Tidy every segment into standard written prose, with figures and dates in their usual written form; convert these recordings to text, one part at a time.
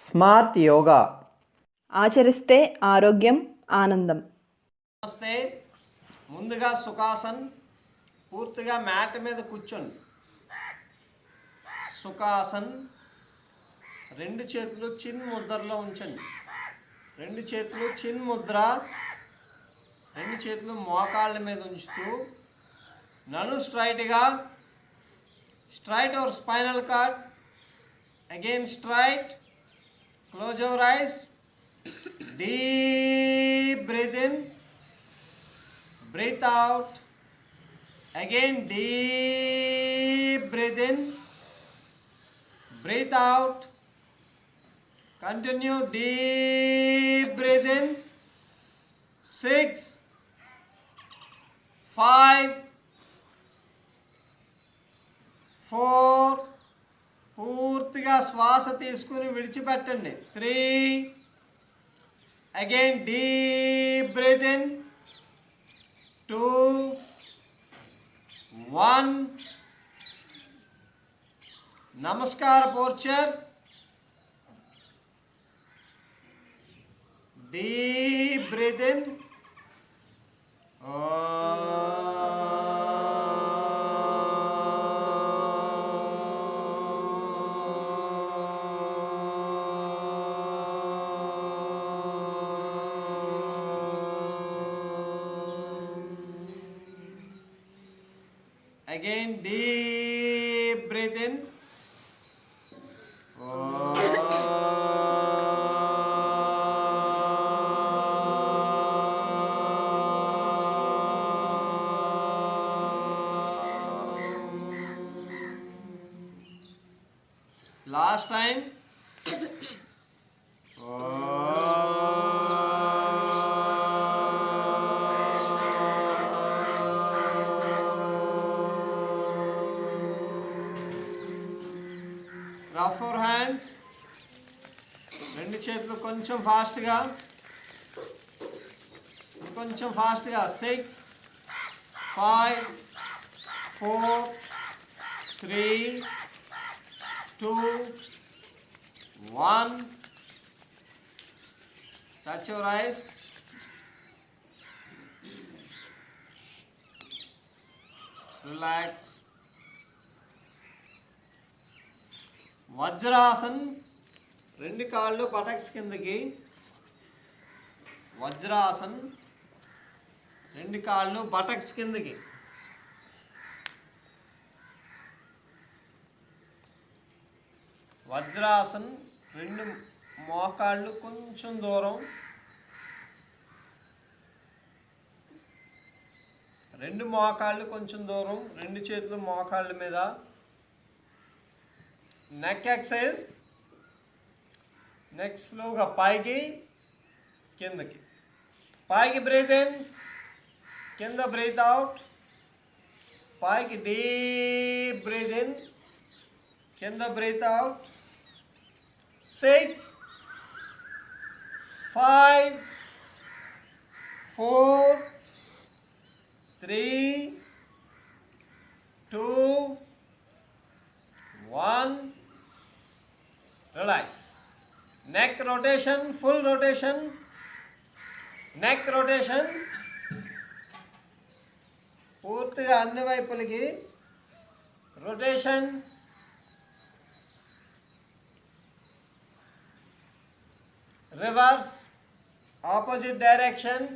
Smart yoga ఆచరిస్తే ఆరోగ్యం ఆనందం. నమస్తే. ముందుగా సుఖాసన్, పూర్తిగా మ్యాట్ మీద కూర్చోండి. సుఖాసన్, రెండు చేతులు చిన్ ముద్రలో ఉంచండి. రెండు చేతులు చిన్ ముద్ర, రెండు చేతులు మోకాళ్ళ మీద ఉంచుతూ నడు స్ట్రైట్గా, straight our spinal cord, again straight. Close your eyes. Deep breathe in, breathe out. Again deep breathe in, breathe out. Continue deep breathe in. 6, 5, 4. పూర్తిగా శ్వాస తీసుకుని విడిచిపెట్టండి. 3, అగైన్ డీప్ బ్రీత్ ఇన్. 2, 1. నమస్కార posture. Deep breath in. Again deep breath in. Last time. రఫ్ ఫోర్ hands. రెండు చేతులు కొంచెం ఫాస్ట్గా, కొంచెం ఫాస్ట్గా. 6, 5, 4, 3, 2, 1. Touch your eyes. Relax. Vajrasan. రెండు కాళ్ళు బటక్స్ కిందకి. వజ్రాసన్, రెండు కాళ్ళు బటక్స్ కిందకి. వజ్రాసన్, రెండు మోకాళ్ళు కొంచెం దూరం. రెండు మోకాళ్ళు కొంచెం దూరం, రెండు చేతులు మోకాళ్ళ మీద. Neck exercise. నెక్ స్లోగా పైకి కిందకి. పైకి బ్రీత్ ఇన్, కింద బ్రీత్ అవుట్. పైకి డీప్ బ్రీత్ ఇన్, కింద breath out. 6, 5, 4, 3, 2, 1. Relax. Neck rotation, full rotation. Neck rotation. పూర్తిగా అన్ని వైపులకి rotation. Reverse, opposite direction.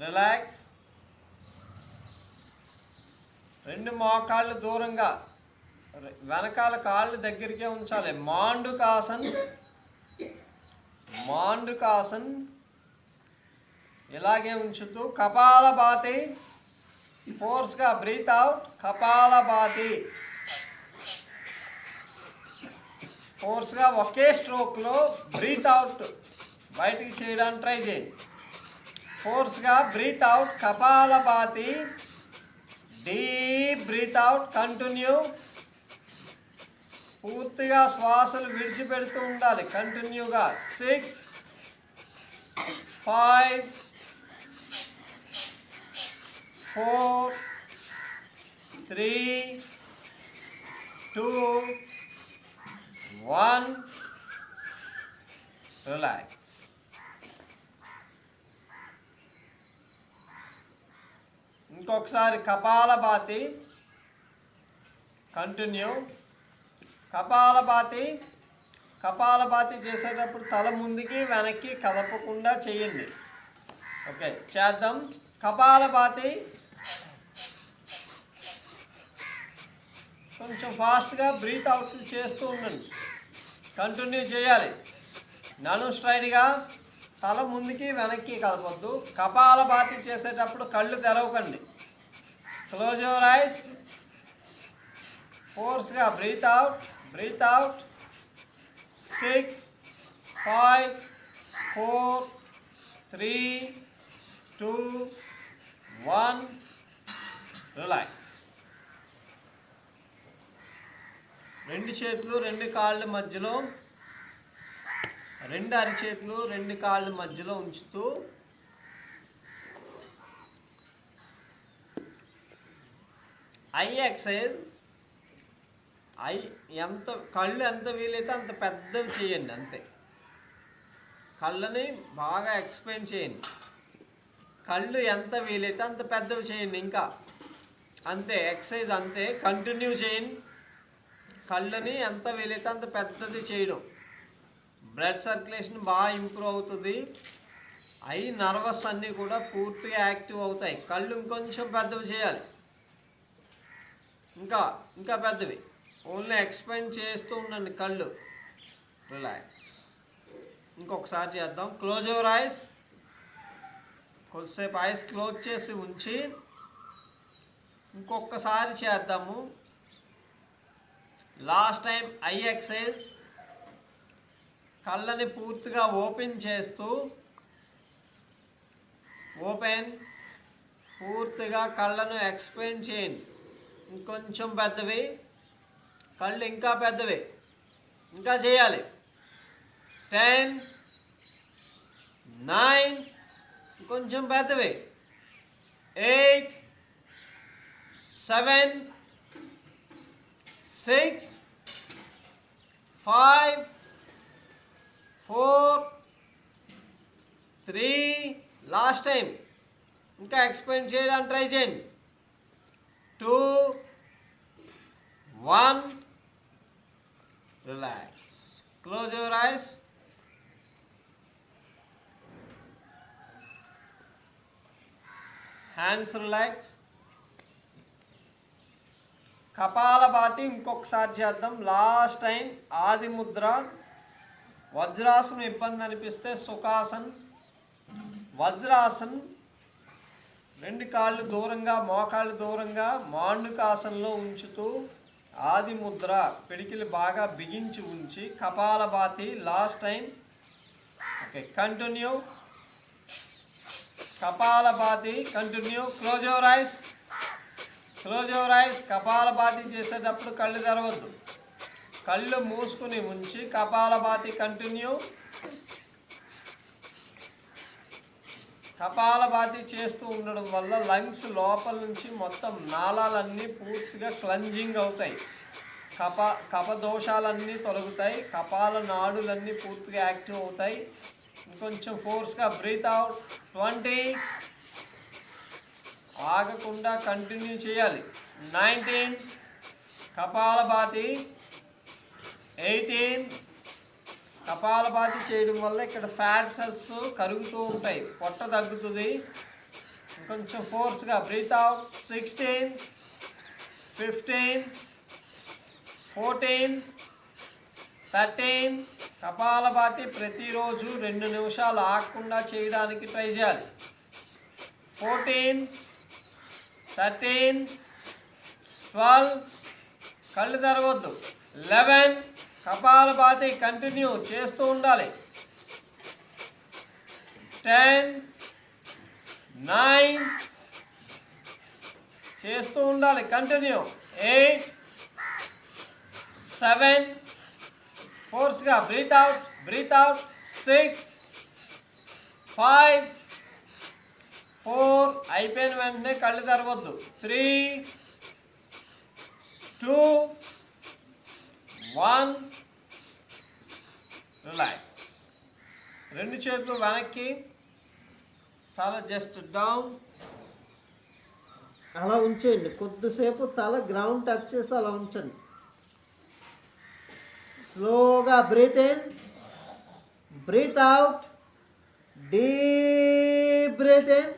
Relax. రెండు మోకాళ్ళు దూరంగా, వెనకాల కాళ్ళు దగ్గరికే ఉంచాలి. మాండుకాసన్. మాండుకాసన్ ఇలాగే ఉంచుతూ కపాలభాతి. ఫోర్స్గా బ్రీత్ అవుట్. కపాలభాతి ఫోర్స్గా ఒకే స్ట్రోక్లో బ్రీత్ అవుట్ బయటికి చేయడానికి ట్రై చేయండి. ఫోర్స్గా breath out. Kapalbhati. Deep breath out. Continue. పూర్తిగా శ్వాసలు విడిచిపెడుతూ ఉండాలి కంటిన్యూగా. 6, 5, 4 3 2 1 రిలాక్స్. ఇంకొకసారి కపాలభాతి కంటిన్యూ. కపాలభాతి చేసేటప్పుడు తల ముందుకి వెనక్కి కదపకుండా చేయండి. ఓకే, చేద్దాం. కపాలభాతి కొంచెం ఫాస్ట్గా బ్రీత్ అవుట్ చేస్తూ ఉండండి. కంటిన్యూ చేయాలి. నడు స్ట్రైట్గా, తల ముందుకి వెనక్కి కదపొద్దు. కపాలభాతి చేసేటప్పుడు కళ్ళు తెరవకండి. Close your eyes. ఫోర్స్గా బ్రీత్ అవుట్. 6 5 4 3 2 1 రిలాక్స్. రెండు చేతులు రెండు కాళ్ళ మధ్యలో, రెండు అరిచేతులు రెండు కాళ్ళ మధ్యలో ఉంచుతూ ఐ ఎక్సైజ్. కళ్ళు ఎంత వీలైతే అంత పెద్దవి చేయండి. అంతే, కళ్ళని బాగా ఎక్స్పెండ్ చేయండి. కళ్ళు ఎంత వీలైతే అంత పెద్దవి చేయండి. ఇంకా అంతే, ఎక్సైజ్ అంతే. కంటిన్యూ చేయండి. కళ్ళని ఎంత వీలైతే అంత పెద్దది చేయడం. బ్లడ్ సర్క్యులేషన్ బాగా ఇంప్రూవ్ అవుతుంది. ఐ నర్వస్ అన్నీ కూడా పూర్తిగా యాక్టివ్ అవుతాయి. కళ్ళు ఇంకొంచెం పెద్దవి చేయాలి. ఇంకా పెద్దవి. ఓన్లీ ఎక్స్పెండ్ చేస్తూ ఉండండి కళ్ళు. రిలాక్స్. ఇంకొకసారి చేద్దాం. Close your eyes. కొద్దిసేపు ఐస్ క్లోజ్ చేసి ఉంచి ఇంకొకసారి చేద్దాము. Last time eye exercise. కళ్ళని పూర్తిగా ఓపెన్ చేస్తూ, పూర్తిగా కళ్ళను ఎక్స్పెండ్ చేయండి. ఇంకొంచెం పెద్దవి కళ్ళు, ఇంకా పెద్దవి. ఇంకా చేయాలి. 10 9 కొంచెం పెద్దవి. 8 7 6 5 4 3 లాస్ట్ టైం. ఇంకా ఎక్స్పెండ్ చేయడానికి ట్రై చేయండి. 2 1 relax. Close your ice. Hands relax. Kapalbhati ఇంకొకసారి చేద్దాం. లాస్ట్ టైం ఆది ముద్ర. వజ్రాసనం ఇబ్బంది అనిపిస్తే సుఖాసన్, వజ్రాసన్. రెండు కాళ్ళు దూరంగా, మోకాళ్ళు దూరంగా మాండుకాసనలో ఉంచుతూ ఆది ముద్ర పిడికిలు బాగా బిగించి ఉంచి kapalbhati last time. Okay, continue. Kapalbhati continue. Close your ice. Kapalbhati చేసేటప్పుడు కళ్ళు తెరవద్దు. కళ్ళు మూసుకుని ఉంచి కపాలభాతి కంటిన్యూ. కపాలభాతి చేస్తూ ఉండడం వల్ల లంగ్స్ లోపల నుంచి మొత్తం నాళాలన్నీ పూర్తిగా క్లెన్జింగ్ అవుతాయి. కఫదోషాలన్నీ తొలగుతాయి. కపాల నాడులన్నీ పూర్తిగా యాక్టివ్ అవుతాయి. ఇంకొంచెం ఫోర్స్గా బ్రీత్ అవుట్. 20 ఆగకుండా కంటిన్యూ చేయాలి. 19 కపాలభాతి. 18 కపాలభాతి చేయడం వల్ల ఇక్కడ ఫ్యాట్ సెల్స్ కరుగుతూ ఉంటాయి, పొట్ట తగ్గుతుంది. కొంచెం ఫోర్స్గా బ్రీత్ అవుట్. 16 15 14 13 కపాలభాతి ప్రతిరోజు 2 నిమిషాలు ఆగకుండా చేయడానికి ట్రై చేయాలి. 14 13 12 కళ్ళు తెరవద్దు. 11 కపాలభాతి కంటిన్యూ చేస్తూ ఉండాలి. 10 9 చేస్తూ ఉండాలి కంటిన్యూ. 8 7 ఫోర్స్గా బ్రీత్ అవుట్. 6 5 4 అయిపోయిన వెంటనే కళ్ళు తెరవద్దు. 3 2 1 రిలాక్స్. రెండు చేతులు వెనక్కి, తల జస్ట్ డౌన్ అలా ఉంచేయండి. కొద్దిసేపు తల గ్రౌండ్ టచ్ చేసి అలా ఉంచండి. స్లోగా breath in, breath out, deep breath in,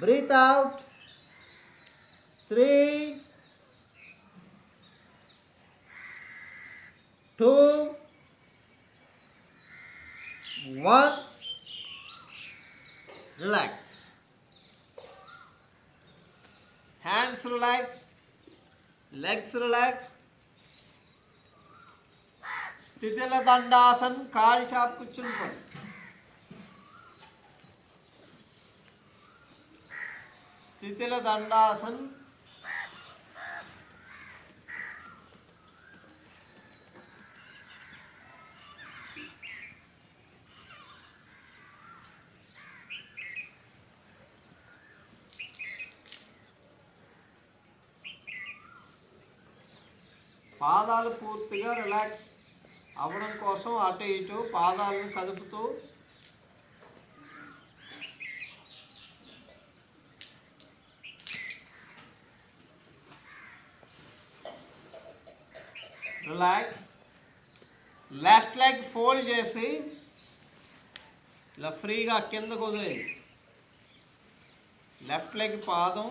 breath out. 3 2 1 relax. Hands relax, legs relax. స్థితిల దండాసన్, కాలు చాపు కూర్చుని. స్థితిల దండాసన్. పాదాలు పూర్తిగా రిలాక్స్ అవ్వడం కోసం అటు ఇటు పాదాలను కదుపుతూ రిలాక్స్. లెఫ్ట్ లెగ్ ఫోల్డ్ చేసి ఇలా ఫ్రీగా కిందకు వదిలేయండి. లెఫ్ట్ లెగ్ పాదం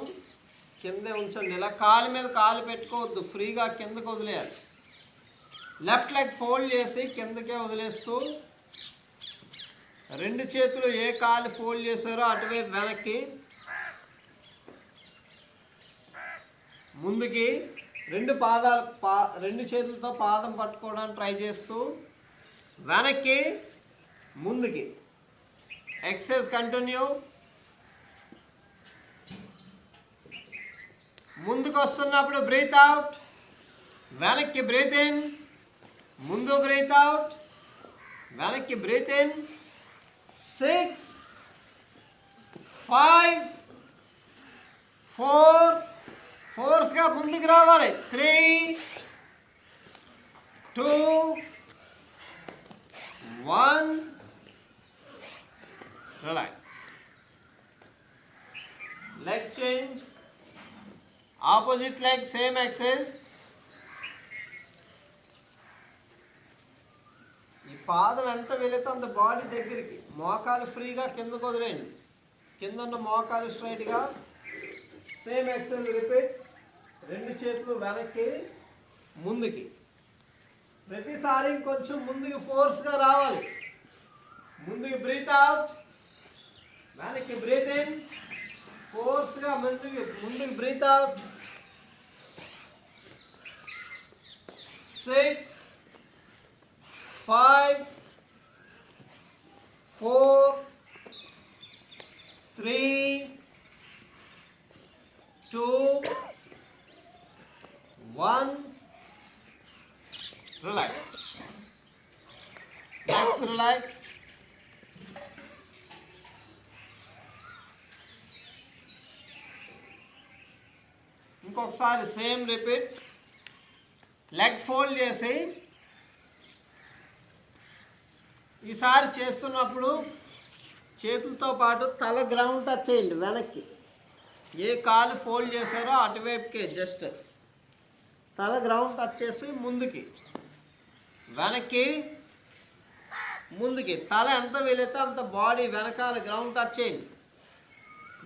కిందే ఉంచండి. ఇలా కాలు మీద కాలు పెట్టుకోవద్దు, ఫ్రీగా కిందకు వదిలేయాలి. లెఫ్ట్ లెగ్ ఫోల్డ్ చేసి కిందకే వదిలేస్తూ రెండు చేతులు ఏ కాలు ఫోల్డ్ చేశారో అటువైపు వెనక్కి, ముందుకి. రెండు చేతులతో పాదం పట్టుకోవడానికి ట్రై చేస్తూ వెనక్కి, ముందుకి. Exercise continue. ముందుకు వస్తున్నప్పుడు బ్రీత్ అవుట్, వెనక్కి బ్రీత్ ఇన్, ముందు బ్రీత్ అవుట్, వెనక్కి బ్రీత్ ఇన్. 6 5 4 ఫోర్స్గా ముందుకు రావాలి. 3 2 1 relax. Leg change, opposite leg, same exercise. ఈ పాదం ఎంత వెళితే అంత బాడీ దగ్గరికి. మోకాలు ఫ్రీగా కిందకు వదిలేయండి. కింద ఉన్న మోకాలు స్ట్రైట్గా. Same exercise repeat. రెండు చేతులు వెనక్కి, ముందుకి. ప్రతిసారి కొంచెం ముందుకు ఫోర్స్గా రావాలి. ముందుకు బ్రీత్ అవుట్, వెనక్కి బ్రీత్ ఇన్, ఫోర్స్గా ముందుకు బ్రీత్ అవుట్. 6 5 4 3 2 1 రిలాక్స్. రిలాక్స్. ఇంకొకసారి సేమ్ రిపీట్. లెగ్ ఫోల్డ్ చేసి ఈసారి చేస్తున్నప్పుడు చేతులతో పాటు తల గ్రౌండ్ టచ్ చేయండి వెనక్కి. ఏ కాలు ఫోల్డ్ చేశారో అటువైపుకే జస్ట్ తల గ్రౌండ్ టచ్ చేసి ముందుకి, వెనక్కి, ముందుకి. తల ఎంత వీలైతే అంత బాడీ వెనకాల గ్రౌండ్ టచ్ చేయండి.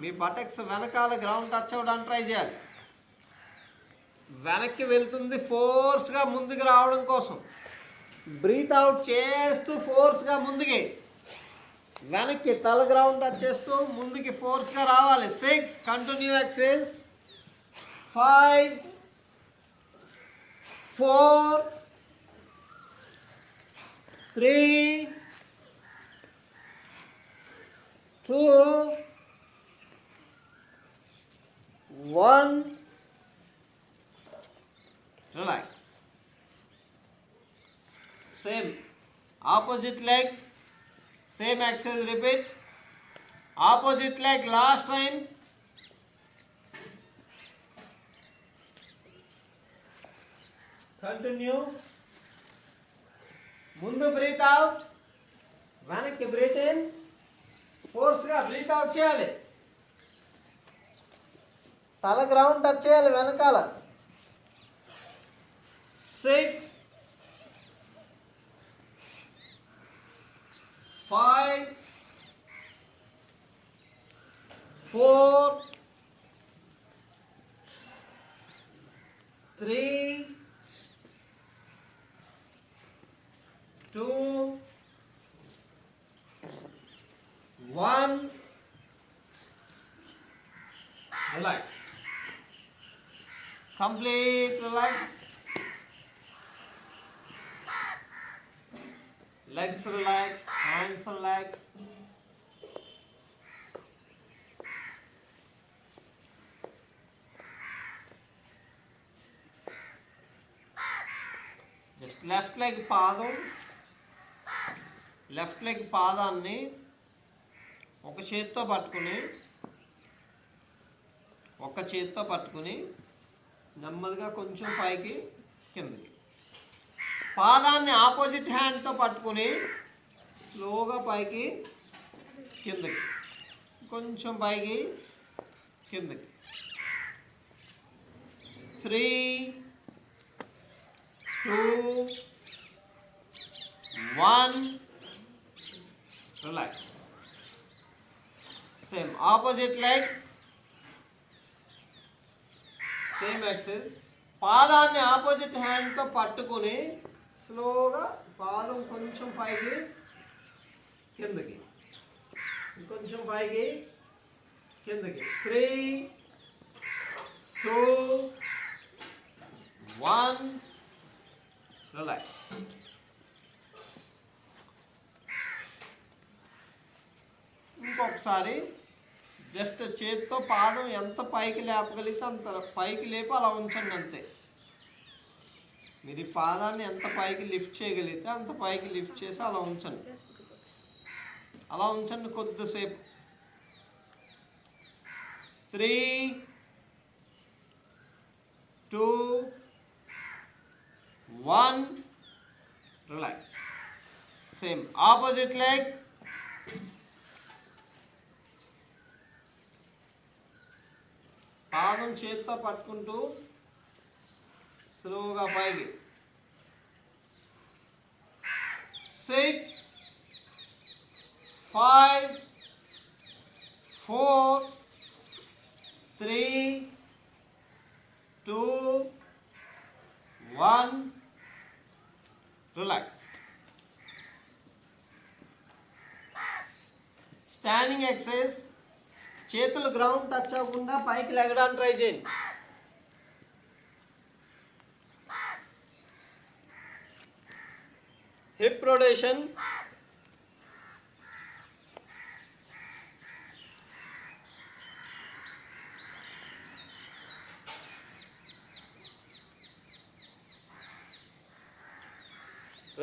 మీ బటక్స్ వెనకాల గ్రౌండ్ టచ్ అవ్వడానికి ట్రై చేయాలి. వెనక్కి వెళ్తుంది ఫోర్స్గా ముందుకు రావడం కోసం. బ్రీత్ అవుట్ చేస్తూ ఫోర్స్గా ముందుకి, వెనక్కి తల గ్రౌండ్ టచ్ చేస్తూ ముందుకి ఫోర్స్గా రావాలి. 6 continue exercise. 5 4 3 2 1 relax. Same opposite leg, same exercise repeat. Opposite leg last time. Continue. ముందు బ్రీత్ అవుట్, వెనక్కి బ్రీత్ ఇన్. ఫోర్స్గా బ్రీత్ అవుట్ చేయాలి. తల గ్రౌండ్ టచ్ చేయాలి వెనకాల. 6 5 4 3 2 1. Relax. Complete relax. Legs relax, hands relax. Just left leg పాదం, left leg పాదాన్ని ఒక చేత్తో పట్టుకుని నెమ్మదిగా కొంచెం పైకి కిందకి. పాదాన్ని ఆపోజిట్ హ్యాండ్తో పట్టుకుని స్లోగా పైకి కిందకి, కొంచెం పైకి కిందకి. 3 2 1. Relax. Same opposite leg, same exercise. పాదాన్ని ఆపోజిట్ హ్యాండ్తో పట్టుకుని స్లోగా పాదం కొంచెం పైకి కిందకి, కొంచెం పైకి కిందకి. 3 2 1. Relax. ఇంకొకసారి జస్ట్ చేతితో పాదం ఎంత పైకి లేపగలిగితే అంత పైకి లేపి అలా ఉంచండి అంతే. మీరు ఈ పాదాన్ని ఎంత పైకి లిఫ్ట్ చేయగలిగితే అంత పైకి లిఫ్ట్ చేసి అలా ఉంచండి. కొద్దిసేపు. 3 2 1. Relax. Same opposite leg. పాదం చేత్తో పట్టుకుంటూ స్లోగా పైకి. 6 5 4 3 2 1. Relax. Standing exercise. చేతులు గ్రౌండ్ టచ్ అవ్వకుండా పైకి లెగడానికి ట్రై చేయండి. Hip rotation.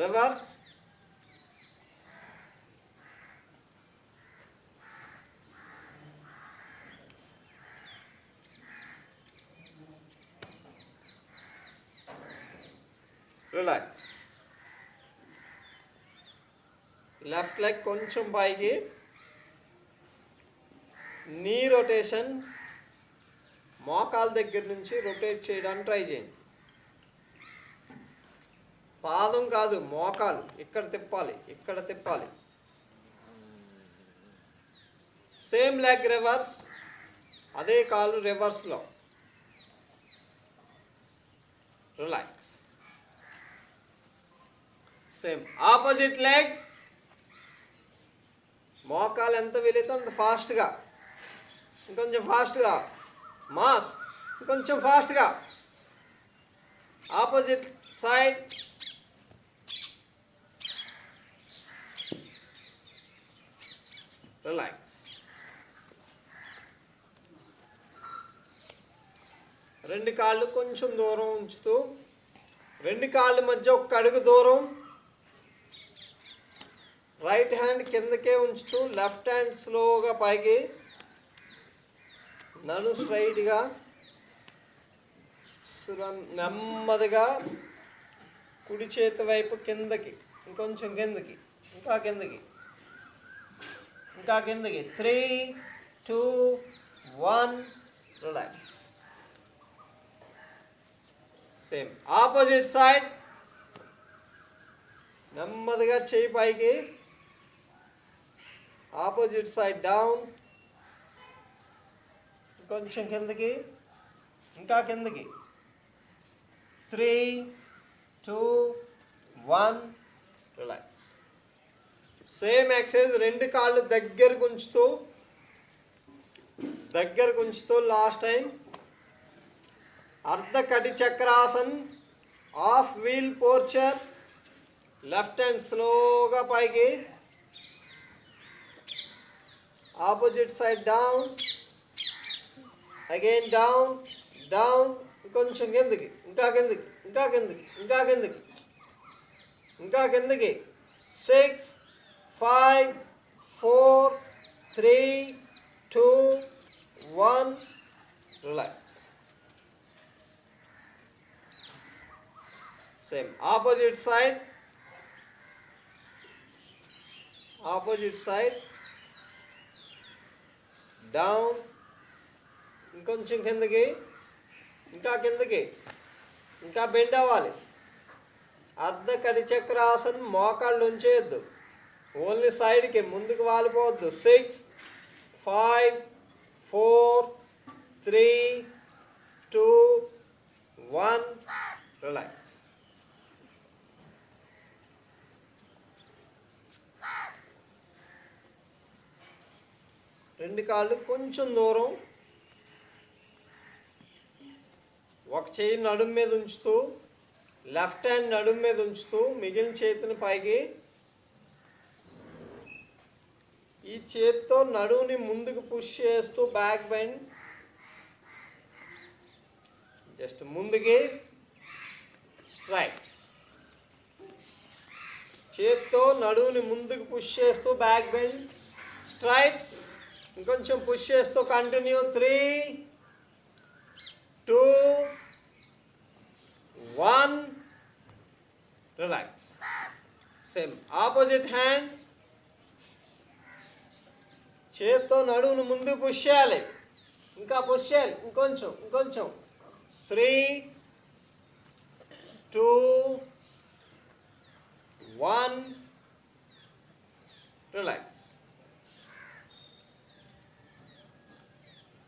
Reverse. Relax. Left leg కొంచెం పైకి. నీ రొటేషన్. మోకాల దగ్గర నుంచి రొటేట్ చేయడానికి ట్రై చేయండి. పాదం కాదు, మోకాలు ఇక్కడ తిప్పాలి. Same leg reverse. అదే కాలు రివర్స్లో. రిలాక్స్. Same opposite leg. మోకాలు ఎంత వీలైతే అంత ఫాస్ట్గా, ఇంకొంచెం ఫాస్ట్గా. మాస్ ఇంకొంచెం ఫాస్ట్గా. Opposite side. రిలాక్స్. రెండు కాళ్ళు కొంచెం దూరం ఉంచుతూ, రెండు కాళ్ళ మధ్య ఒక అడుగు దూరం రైట్ హ్యాండ్ కిందకే ఉంచుతూ లెఫ్ట్ హ్యాండ్ స్లోగా పైకి, నడు స్ట్రైట్గా, నెమ్మదిగా కుడి చేతి వైపు కిందకి, ఇంకొంచెం కిందకి, ఇంకా కిందకి, ఇంకా కిందకి. 3, 2, 1 రిలాక్స్. Same opposite side. నెమ్మదిగా చేయి పైకి, ఆపోజిట్ సైడ్ డౌన్, కొంచెం కిందకి, ఇంకా కిందకి. 3, 2, 1 రిలాక్స్. Same exercise. రెండు కాళ్ళు దగ్గరకు ఉంచుతూ లాస్ట్ టైం అర్ధ కటి Chakrasan, half wheel పోర్చర్. Left hand స్లోగా పైకి, opposite side down, again down, down, కొంచెం కిందకి, ఇంకా కిందకి, ఇంకా కిందకి, ఇంకా కిందకి, ఇంకా కిందకి. 6, 5, 4, 3, 2, 1 relax. Same opposite side, opposite side down, ఇంకొంచెం కిందకి, ఇంకా కిందకి, ఇంకా బెండ్ అవ్వాలి. అర్ధ కడి చక్రాసన్. మోకాళ్ళు ఉంచేయద్దు, ఓన్లీ సైడ్కి, ముందుకు వాలిపోవద్దు. 6, 5, 4, 3, 2, 1 రిలాక్స్. రెండు కాళ్ళు కొంచెం దూరం, ఒక చేయి నడుము మీద ఉంచుతూ, లెఫ్ట్ హ్యాండ్ నడుము మీద ఉంచుతూ, మిగిలిన చేతిని పైకి. ఈ చేతితో నడువుని ముందుకు పుష్ చేస్తూ బ్యాక్ బెండ్, జస్ట్ ముందుకి స్ట్రైట్. చేతితో నడువుని ముందుకు పుష్ చేస్తూ బ్యాక్ బెండ్, స్ట్రైట్. ఇంకొంచెం పుష్ చేస్తూ continue. 3, 2, 1 relax. Same opposite hand. చేత్తో నడువును ముందు పుష్ చేయాలి, ఇంకా పుష్ చేయాలి, ఇంకొంచెం, ఇంకొంచెం. 3, 2, 1 రిలాక్స్.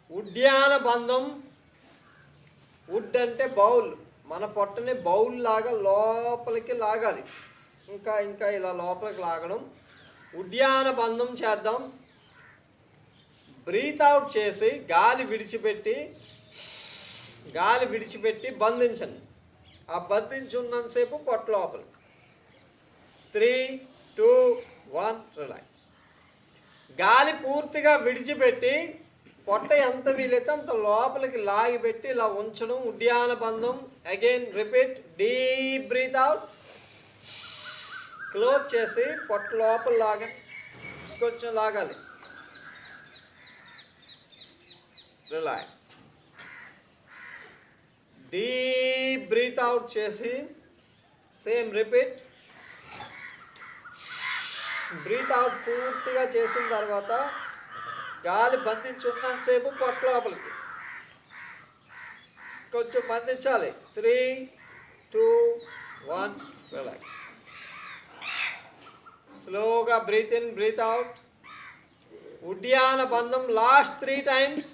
ఉద్యాన బంధం. వుడ్ అంటే బౌల్. మన పొట్టని బౌల్ లాగా లోపలికి లాగాలి, ఇంకా ఇంకా ఇలా లోపలికి లాగడం. ఉద్యాన బంధం చేద్దాం. బ్రీత్ అవుట్ చేసి గాలి విడిచిపెట్టి బంధించండి. ఆ బంధించున్నంతసేపు పొట్ట లోపలికి. 3, 2, 1 రిలాక్స్. గాలి పూర్తిగా విడిచిపెట్టి పొట్ట ఎంత వీలైతే అంత లోపలికి లాగిపెట్టి ఇలా ఉంచడం ఉద్యాన బంధం. Again repeat. Deep breath out, close చేసి పొట్ట లోపల లాగండి, కొంచెం లాగాలి. రిలాక్స్. డీప్ బ్రీత్ అవుట్ చేసి సేమ్ రిపీట్. బ్రీత్ అవుట్ పూర్తిగా చేసిన తర్వాత గాలి బంధించున్నంతసేపు పొట్ట లోపలికి కొంచెం బంధించాలి. 3, 2, 1 రిలాక్స్. స్లోగా బ్రీత్ ఇన్, బ్రీత్ అవుట్. ఉద్యాన బంధం లాస్ట్ 3 టైమ్స్.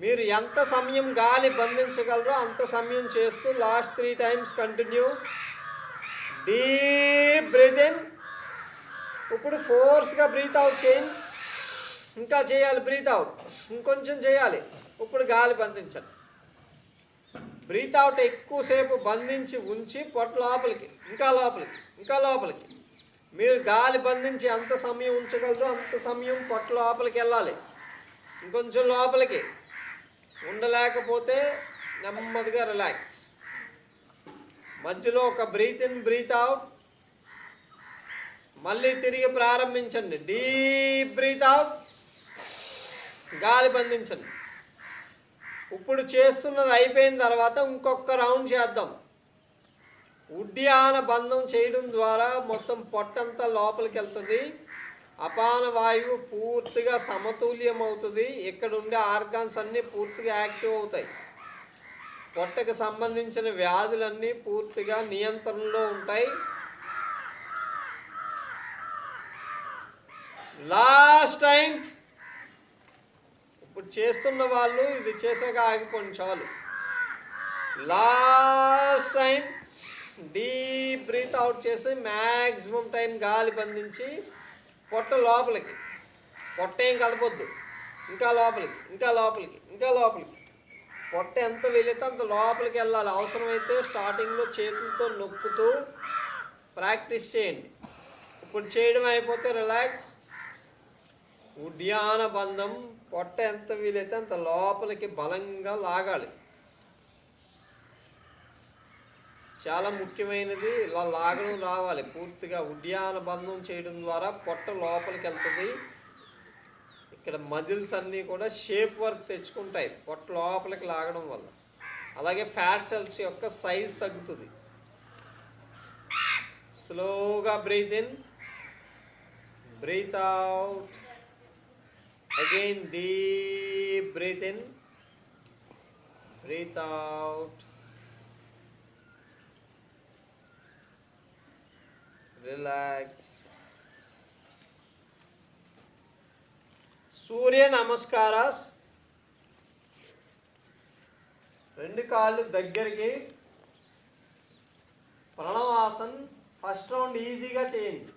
మీరు ఎంత సమయం గాలి బంధించగలరో అంత సమయం చేస్తూ last 3 times continue. Deep breath in. ఇప్పుడు ఫోర్స్గా బ్రీత్ అవుట్ చేయండి. ఇంకా చేయాలి బ్రీత్ అవుట్, ఇంకొంచెం చేయాలి. ఇప్పుడు గాలి బంధించండి. బ్రీత్ అవుట్ ఎక్కువసేపు బంధించి ఉంచి పొట్ట లోపలికి, ఇంకా లోపలికి, ఇంకా లోపలికి. మీరు గాలి బంధించి ఎంత సమయం ఉంచగలరో అంత సమయం పొట్ట లోపలికి వెళ్ళాలి. ఇంకొంచెం లోపలికి ఉండలేకపోతే నెమ్మదిగా రిలాక్స్. మధ్యలో ఒక బ్రీత్ ఇన్, బ్రీత్ అవుట్. మళ్ళీ తిరిగి ప్రారంభించండి. డీప్ బ్రీత్ అవుట్, గాలి బంధించండి. ఇప్పుడు చేస్తున్నది అయిపోయిన తర్వాత ఇంకొక రౌండ్ చేద్దాం. ఉడ్యాన బంధం చేయడం ద్వారా మొత్తం పొట్టంతా లోపలికి వెళ్తుంది. అపాన వాయువు పూర్తిగా సమతుల్యం అవుతుంది. ఇక్కడ ఉండే ఆర్గాన్స్ అన్నీ పూర్తిగా యాక్టివ్ అవుతాయి. పొట్టకు సంబంధించిన వ్యాధులన్నీ పూర్తిగా నియంత్రణలో ఉంటాయి. Last time. ఇప్పుడు చేస్తున్న వాళ్ళు ఇది చేసాక ఆగిపోండి చాలు. Last time. Deep breath out చేసి మ్యాక్సిమం టైం గాలి బంధించి పొట్ట లోపలికి, పొట్ట ఏం కలపొద్దు, ఇంకా లోపలికి, ఇంకా లోపలికి, ఇంకా లోపలికి. పొట్ట ఎంత వీలైతే అంత లోపలికి వెళ్ళాలి. అవసరమైతే స్టార్టింగ్లో చేతులతో నొక్కుతూ ప్రాక్టీస్ చేయండి. ఇప్పుడు చేయడం అయిపోతే రిలాక్స్. ఉడ్యాన బంధం, పొట్ట ఎంత వీలైతే అంత లోపలికి బలంగా లాగాలి. చాలా ముఖ్యమైనది, ఇలా లాగడం రావాలి పూర్తిగా. ఉడ్యాన బంధం చేయడం ద్వారా పొట్ట లోపలికి వెళ్తుంది. ఇక్కడ మజిల్స్ అన్నీ కూడా షేప్ వర్క్ తెచ్చుకుంటాయి పొట్ట లోపలికి లాగడం వల్ల. అలాగే ఫ్యాట్ సెల్స్ యొక్క సైజ్ తగ్గుతుంది. స్లోగా breath in, breath out. Again deep breath in, breath out. Relax. Surya namaskaras. రెండు కాళ్ళు దగ్గరికి. ప్రణవాసన్ ఫస్ట్ రౌండ్ ఈజీగా చేయండి.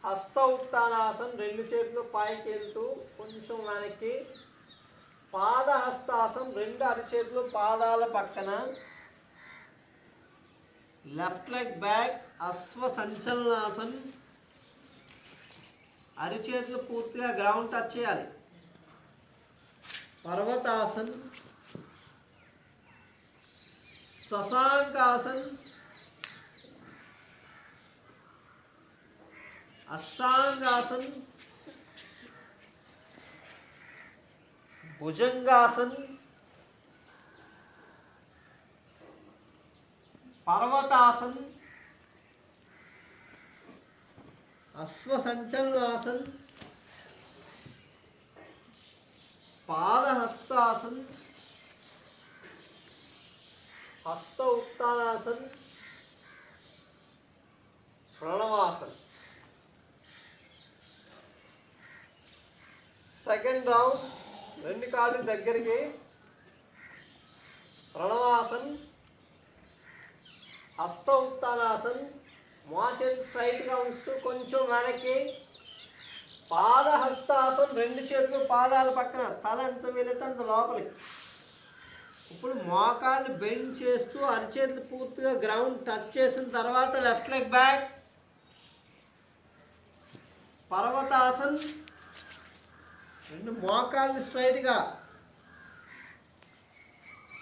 హస్త ఉత్తానాసన్, రెండు చేతులు పైకి వెళ్తూ కొంచెం వెనక్కి. పాద హస్తాసన్, రెండు అరిచేతులు పాదాల పక్కన. Left leg back. Ashwa Sanchalanasana, అరిచేతులు పూర్తిగా గ్రౌండ్ టచ్ చేయాలి. పర్వతాసన్, శశాంకాసన్, అష్టాంగాసన్, భుజంగాసన్, పర్వతాసన్, అశ్వ సంచలనాసన్, పాదహస్తాసన్, హస్త ఉత్తానాసన్, ప్రణవాసన్. Second round. రెండు కాళ్ళు దగ్గరికి. ప్రణవాసన్, హస్త ఉత్తానాసన్, మోచేతి స్ట్రైట్గా ఉంచుతూ కొంచెం వెనక్కి. పాదహస్తాసన్, రెండు చేతులు పాదాల పక్కన, తల ఎంత వీలైతే అంత లోపలికి. ఇప్పుడు మోకాళ్ళు బెండ్ చేస్తూ అరిచేతులు పూర్తిగా గ్రౌండ్ టచ్ చేసిన తర్వాత లెఫ్ట్ లెగ్ బ్యాక్. పర్వతాసన్, రెండు మోకాళ్ళు స్ట్రైట్గా.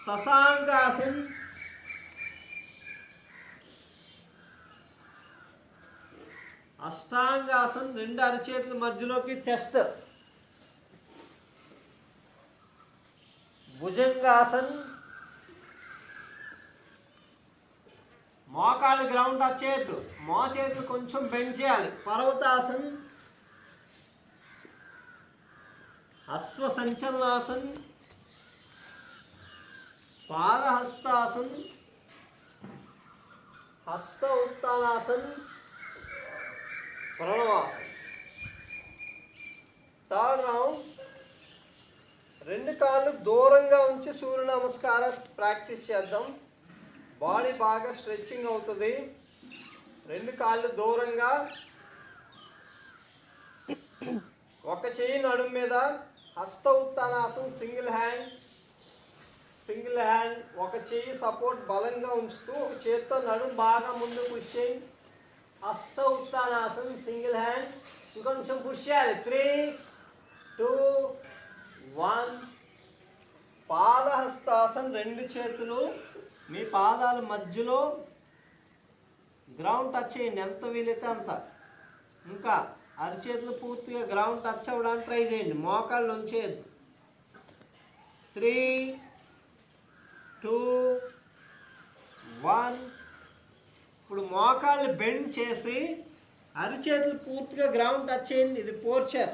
శశాంకాసన్, అష్టాంగాసన్, రెండు అరిచేతుల మధ్యలోకి చెస్ట్. భుజంగాసన్, మోకాళ్ళు గ్రౌండ్ టచ్ చేయొద్దు, మోచేతులు కొంచెం బెండ్ చేయాలి. పర్వతాసన్, అశ్వ సంచలనాసన్, పాదహస్తాసన్, హస్త ఉత్తానాసన్, ప్రణవాసన్. Third round. రెండు కాళ్ళు దూరంగా ఉంచి సూర్య నమస్కార ప్రాక్టీస్ చేద్దాం. బాడీ బాగా స్ట్రెచ్చింగ్ అవుతుంది. రెండు కాళ్ళు దూరంగా. ఒక చెయ్యి నడుము మీద. హస్త ఉత్తానాసన్, సింగిల్ హ్యాండ్. ఒక చెయ్యి సపోర్ట్ బలంగా ఉంచుతూ ఒక చేత్తో నడుము బాగా ముందు పుష్ చేయి. హస్త ఉత్తానాసన్, సింగిల్ హ్యాండ్. ఇంకొంచెం పుష్ చేయాలి. 3, 2, 1. పాదహస్తాసన్, రెండు చేతులు మీ పాదాల మధ్యలో గ్రౌండ్ టచ్ చేయండి ఎంత వీలైతే అంత. ఇంకా అరిచేతులు పూర్తిగా గ్రౌండ్ టచ్ అవ్వడానికి ట్రై చేయండి, మోకాళ్ళు ఉంచేయద్దు. 3, 2, 1. ఇప్పుడు మోకాళ్ళు బెండ్ చేసి అరిచేతులు పూర్తిగా గ్రౌండ్ టచ్ చేయండి. ఇది పోర్చర్.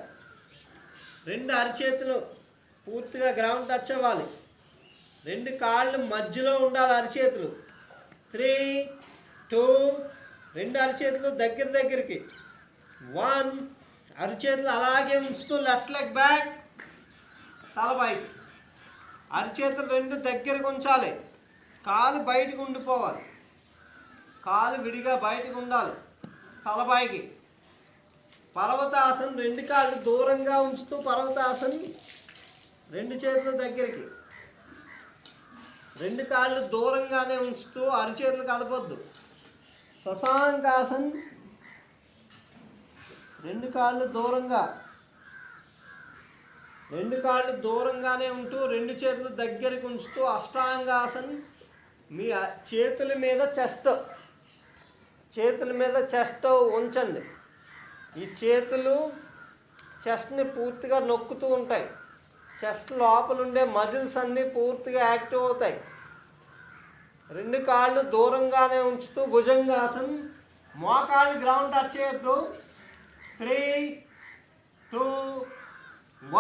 2 అరిచేతులు పూర్తిగా గ్రౌండ్ టచ్ అవ్వాలి. 2 కాళ్ళు మధ్యలో ఉండాలి అరిచేతులు. 3, 2, 2 అరిచేతులు దగ్గరికి. 1. అరిచేతులు అలాగే ఉంచుతూ లెఫ్ట్ లెగ్ బ్యాక్, తల బయట. అరిచేతులు 2 దగ్గరకు ఉంచాలి. కాలు బయటకు ఉండిపోవాలి, కాలు విడిగా బయటకు ఉండాలి. తల పైకి. పర్వతాసన్ 2 కాళ్ళు దూరంగా ఉంచుతూ పర్వతాసన్. 2 చేతులు దగ్గరికి, 2 కాళ్ళు దూరంగానే ఉంచుతూ అరిచేతులు కదపొద్దు. శశాంకాసన్ 2 కాళ్ళు దూరంగా, 2 కాళ్ళు దూరంగానే ఉంటూ 2 చేతులు దగ్గరికి ఉంచుతూ అష్టాంగాసన్. మీ చేతుల మీద చెస్ట్ ఉంచండి. ఈ చేతులు చెస్ట్ని పూర్తిగా నొక్కుతూ ఉంటాయి. చెస్ట్ లోపల ఉండే మజిల్స్ అన్నీ పూర్తిగా యాక్టివ్ అవుతాయి. 2 కాళ్ళు దూరంగానే ఉంచుతూ భుజంగాసన్. మోకాళ్ళు గ్రౌండ్ టచ్ చేయొద్దు. 3, 2,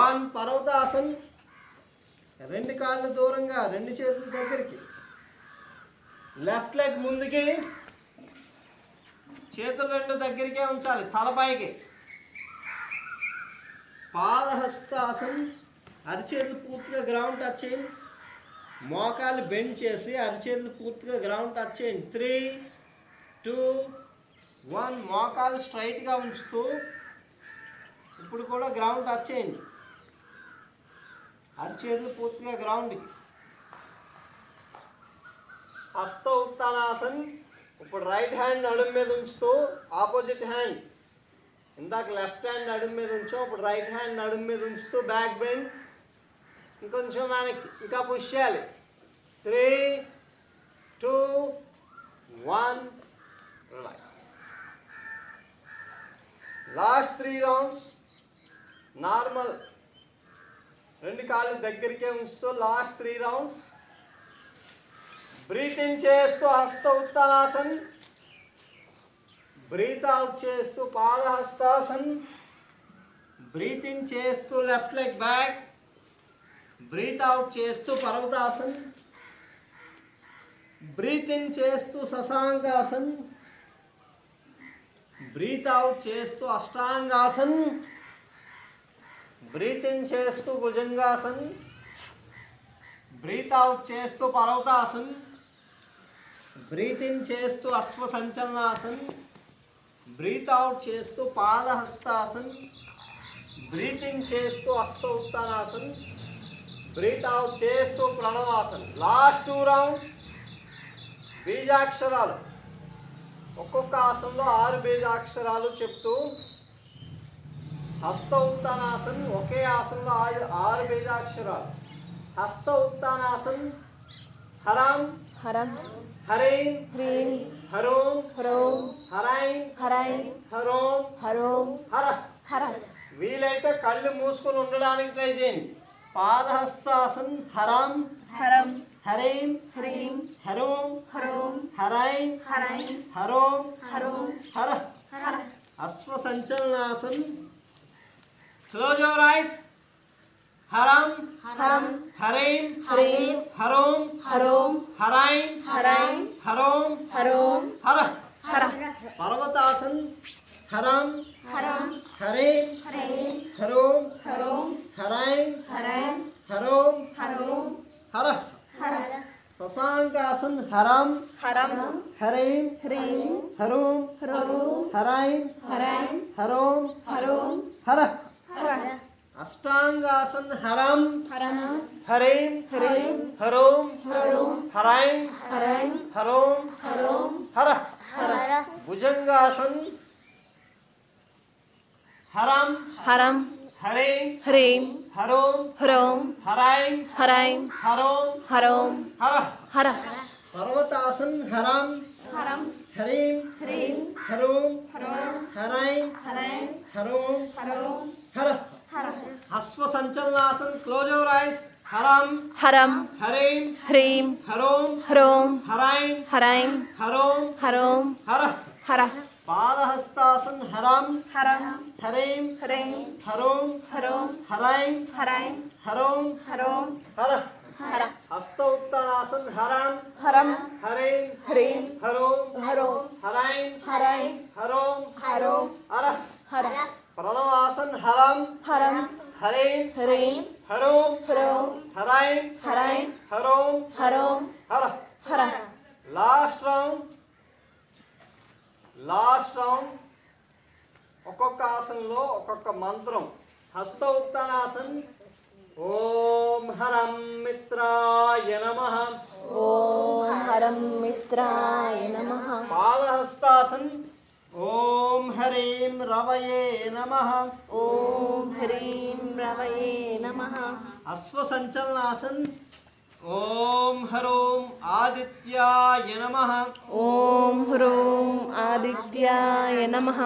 1. పర్వతాసన్. 2 కాళ్ళు దూరంగా, 2 చేతుల దగ్గరికి. లెఫ్ట్ లెగ్ ముందుకి, చేతులు 2 దగ్గరికే ఉంచాలి, తలపైకి. పాదహస్తాసన్. అరిచేతులు పూర్తిగా గ్రౌండ్ టచ్ చేయండి. మోకాలు బెండ్ చేసి అరిచేతులు పూర్తిగా గ్రౌండ్ టచ్ చేయండి. 3, 2, 1. మోకాలు స్ట్రైట్గా ఉంచుతూ ఇప్పుడు కూడా గ్రౌండ్ టచ్ చేయండి. అరిచేతులు పూర్తిగా గ్రౌండ్కి. హస్త ఉత్తానాసన్. ఇప్పుడు రైట్ హ్యాండ్ నడుము మీద ఉంచుతూ ఆపోజిట్ హ్యాండ్, ఇందాక లెఫ్ట్ హ్యాండ్ నడుము మీద ఉంచాం, ఇప్పుడు రైట్ హ్యాండ్ నడుము మీద ఉంచుతూ బ్యాక్ బెండ్. ఇంకొంచెం వెనక్కి, ఇంకా పుష్ చేయాలి. 3, 2, 1. రిలాక్స్. Last 3 rounds normal. 2 కాళ్ళు దగ్గరికే ఉంచుతూ లాస్ట్ 3 రౌండ్స్. బ్రీత్ ఇన్ చేస్తూ హస్త ఉత్తానాసన్. బ్రీత్ అవుట్ చేస్తూ పాదహస్తాసన్. బ్రీత్ ఇన్ చేస్తూ left leg back. Breath out చేస్తూ పర్వతాసన్. బ్రీత్ ఇన్ చేస్తూ శశాంకాసన్. బ్రీత్ అవుట్ చేస్తూ అష్టాంగాసన్. బ్రీత్ ఇన్ చేస్తూ భుజంగాసన్. బ్రీత్ అవుట్ చేస్తూ పర్వతాసన్. బ్రీత్ ఇన్ చేస్తూ అశ్వ సంచలనాసన్. బ్రీత్ అవుట్ చేస్తూ పాదహస్తాసన్. బ్రీత్ ఇన్ చేస్తూ హస్త ఉత్తానాసన్. బ్రీత్ అవుట్ చేస్తూ ప్రణవాసన్. Last 2 rounds. బీజాక్షరాలు, ఒక్కొక్క ఆసనంలో 6 బీజాక్షరాలు చెప్తూ హస్త ఉత్తానాసన్. ఒకే ఆసనంలో 6 బీజాక్షరాలు. హస్త ఉత్తానాసన్. హరాం హరం హరైం హ్రీం హరోం హ్రోం హరైం హరైం హరోం హరోం హర. హర. వీలైతే కళ్ళు మూసుకొని ఉండడానికి ట్రై చేయండి. పాదహస్తాసన్. హరాం హరం హరైం హ్రీం హరోం హ్రోం హరైం హరైం హరోం హరోం హర. హర. Ashwa Sanchalanasana. Close your eyes. హరం హరం హరైం హ్రీం హరోం హరోం హరైం హరైం హరోం హరోం హర. హర. పర్వతాసన్. హరం హరం హరైం హ్రీం హరోం హరోం హరైం హరైం హరోం హరోం హర. హర. శశాంకాసన్. హరం హరం హరైం హ్రీం హరోం హ్రోం హరైం హరైం హరోం హరోం హర. హర. అష్టాంగాసన్. హరం హరం హరైం హ్రీం హరోం హరోం హరైం హరైం హరోం హరోం హర. హర. భుజంగాసన్. హరం హరం హరైం హ్రీం హరోం హ్రోం హరైం హరైం హరోం హరోం హర. హర. పర్వతాసన్. హరం హరం హరీం హ్రీం హరూం హరోం హరైం హరైం హరూం హరోం హర హర Ashwa Sanchalanasana close your eyes హరం హరం హరీం హ్రీం హరోం హ్రోం హరైం హరైం హరోం హరోం హర హర పాదహస్తాసన్ హరం హరం హరీం హ్రీం హరోం హరోం హరైం హరైం హరోం హరోం హర హర హస్త ఉత్తానాసన్ హరం హరం హరీం హ్రీం హరోం హరోం హరైం హరైం హరోం హరోం హర హర ప్రణవాసన్ హరం హరం హరీం హ్రీం హరోం హ్రోం హరైం హరైం హరోం హరోం హర హర లాస్ట్ రౌండ్ ఒక్కొక్క ఆసనంలో ఒక్కొక్క మంత్రం. హస్త ఉత్తానాసన్ ఓం హరం మిత్రాయ నమః ఓం హరం మిత్రాయ నమః పాదహస్తాసన్ ఓం హరీం రవయే నమః ఓం హ్రీం రవయే నమః అశ్వ సంచలనాసన్ ఓం హరోం ఆదిత్యాయ నమః ఓం హ్రోం ఆదిత్యాయ నమః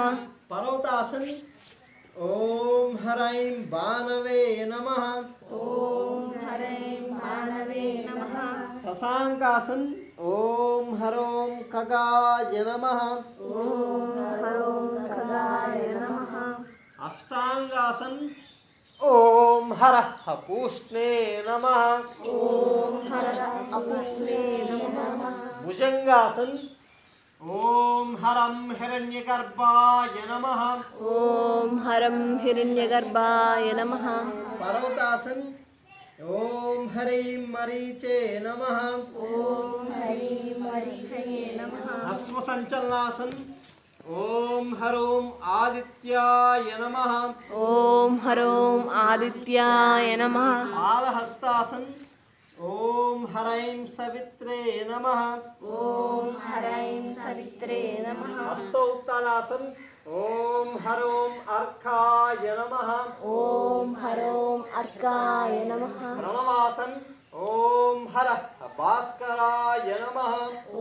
పర్వతాసన్ ఓం హరైం బాణవే నమః ఓం హరైం మానవే నమః శశాంకాసన్ ఓం హరోం ఖగాయ నమః ఓం హరోం ఖగాయ నమః అష్టాంగాసన్ ఓం హరః పూష్ణే నమః ఓం హరః అపుష్ణే నమః భుజంగాసన్ ఓం హరం హిరణ్యగర్భాయ నమః ఓం హరం హిరణ్యగర్భాయ నమః పర్వతాసన్ ఓం హరీం మరీచే నమః ఓం హరీం మరీచయే నమః అశ్వ సంచలనాసన్ ఓం హరోం ఆదిత్యాయ నమః ఓం హరోం ఆదిత్యాయ నమః పాదహస్తాసన్ ఓం హరైం సవిత్రే నమః ఓం హరైం సవిత్రే నమః హస్త ఉత్తానాసన్ ఓం హరోం అర్కాయ నమః ఓం హరోం అర్కాయ నమః ప్రణవాసన్ ఓం హరః భాస్కరాయ నమః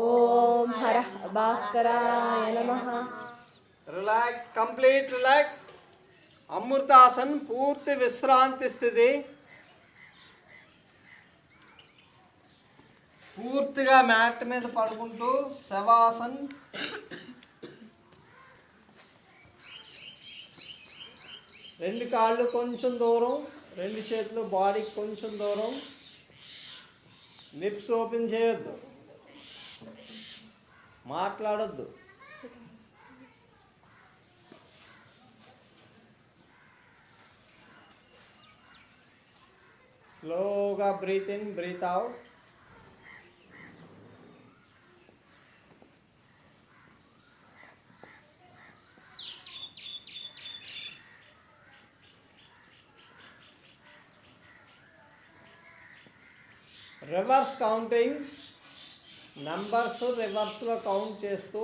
ఓం హరః భాస్కరాయ నమః రిలాక్స్, కంప్లీట్ రిలాక్స్. అమృతాసన్ పూర్తి విశ్రాంతి స్థితి. పూర్తిగా మ్యాట్ మీద పడుకుంటూ శవాసన్. రెండు కాళ్ళు కొంచెం దూరం, రెండు చేతులు బాడీకి కొంచెం దూరం. లిప్స్ ఓపెన్ చేయొద్దు, మాట్లాడొద్దు. స్లోగా breath in, breath out. Reverse counting, numbers రివర్స్లో కౌంట్ చేస్తూ